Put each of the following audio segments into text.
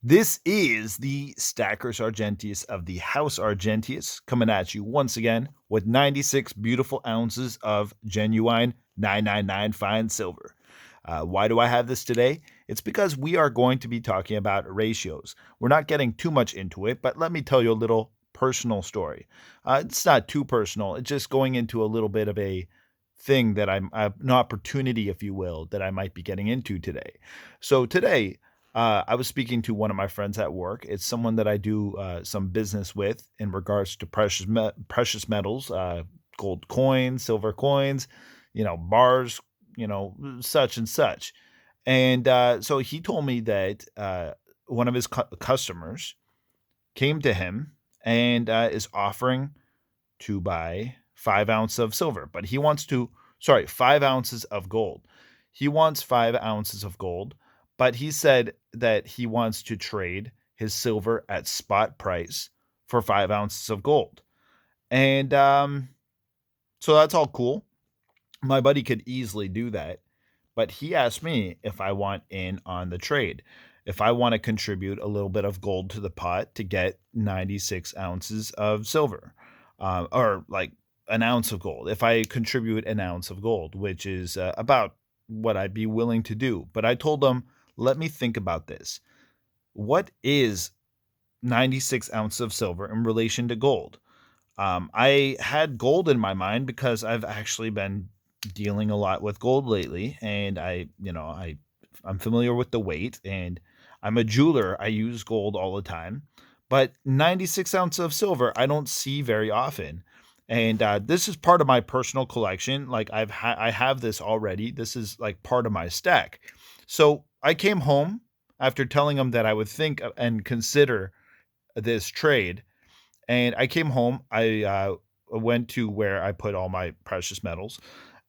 This is the Stackers Argentius of the House Argentius coming at you once again with 96 beautiful ounces of genuine 999 fine silver. Why do I have this today? It's because we are going to be talking about ratios. We're not getting too much into it, but let me tell you a little personal story. It's not too personal, it's just going into a little bit of a thing that an opportunity, if you will, that I might be getting into today. So today, I was speaking to one of my friends at work. It's someone that I do some business with in regards to precious metals, gold coins, silver coins, bars, such and such. And so he told me that one of his customers came to him and is offering to buy 5 ounces of silver, but he wants to, sorry, 5 ounces of gold. He wants 5 ounces of gold, but he said that he wants to trade his silver at spot price for 5 ounces of gold. And so that's all cool. My buddy could easily do that, but he asked me if I want in on the trade, if I want to contribute a little bit of gold to the pot to get 96 ounces of silver, or like an ounce of gold. If I contribute an ounce of gold, which is about what I'd be willing to do. But I told him, let me think about this. What is 96 ounces of silver in relation to gold? I had gold in my mind because I've actually been dealing a lot with gold lately, and I'm familiar with the weight, and I'm a jeweler. I use gold all the time, but 96 ounces of silver I don't see very often. And this is part of my personal collection. Like I have this already. This is like part of my stack. So I came home after telling them that I would think and consider this trade, and I came home. I went to where I put all my precious metals,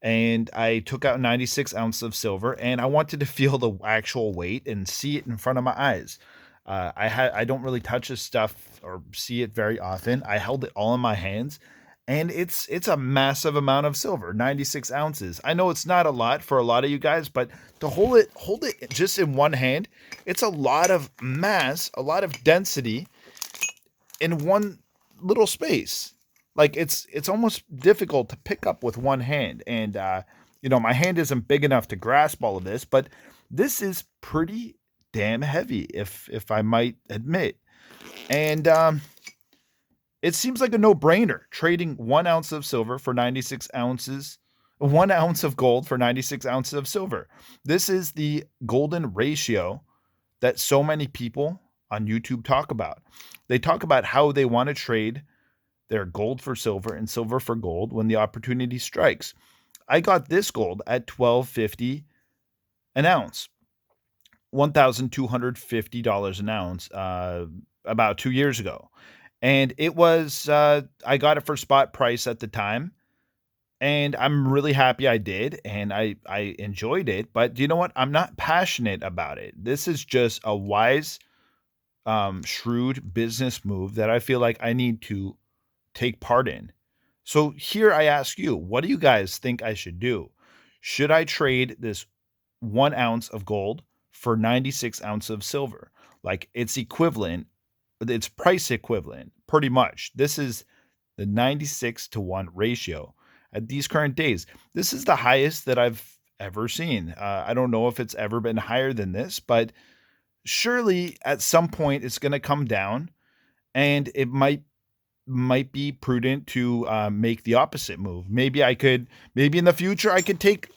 and I took out 96 ounces of silver, and I wanted to feel the actual weight and see it in front of my eyes. I don't really touch this stuff or see it very often. I held it all in my hands, and it's a massive amount of silver, 96 ounces. I know it's not a lot for a lot of you guys, but to hold it just in one hand, it's a lot of mass, a lot of density in one little space. Like it's almost difficult to pick up with one hand, and my hand isn't big enough to grasp all of this, but this is pretty damn heavy, if I might admit. And it seems like a no-brainer trading 1 ounce of silver for 96 ounces, 1 ounce of gold for 96 ounces of silver. This is the golden ratio that so many people on YouTube talk about. They talk about how they want to trade their gold for silver and silver for gold when the opportunity strikes. I got this gold at $12.50 an ounce, $1,250 an ounce, about 2 years ago. And it was, I got it for spot price at the time. And I'm really happy I did. And I enjoyed it. But do you know what? I'm not passionate about it. This is just a wise, shrewd business move that I feel like I need to take part in. So here I ask you, what do you guys think I should do? Should I trade this 1 ounce of gold for 96 ounces of silver? Like it's equivalent, it's price equivalent, pretty much. This is the 96 to 1 ratio at these current days. This is the highest that I've ever seen. I don't know if it's ever been higher than this, but surely at some point it's going to come down, and it might be prudent to make the opposite move. Maybe in the future, I could take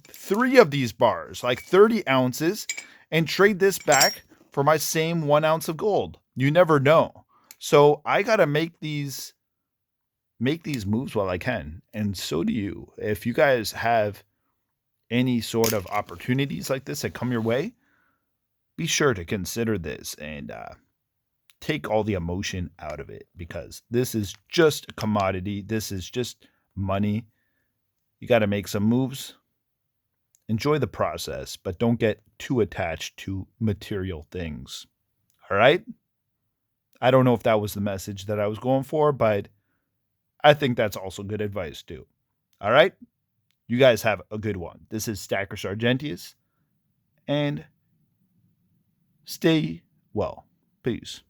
3 of these bars, like 30 ounces, and trade this back for my same 1 ounce of gold. You never know. So I got to make these moves while I can. And so do you. If you guys have any sort of opportunities like this that come your way, be sure to consider this and take all the emotion out of it, because this is just a commodity. This is just money. You got to make some moves. Enjoy the process, but don't get too attached to material things. All right? I don't know if that was the message that I was going for, but I think that's also good advice too. All right? You guys have a good one. This is Stacker Sargentius, and stay well. Peace.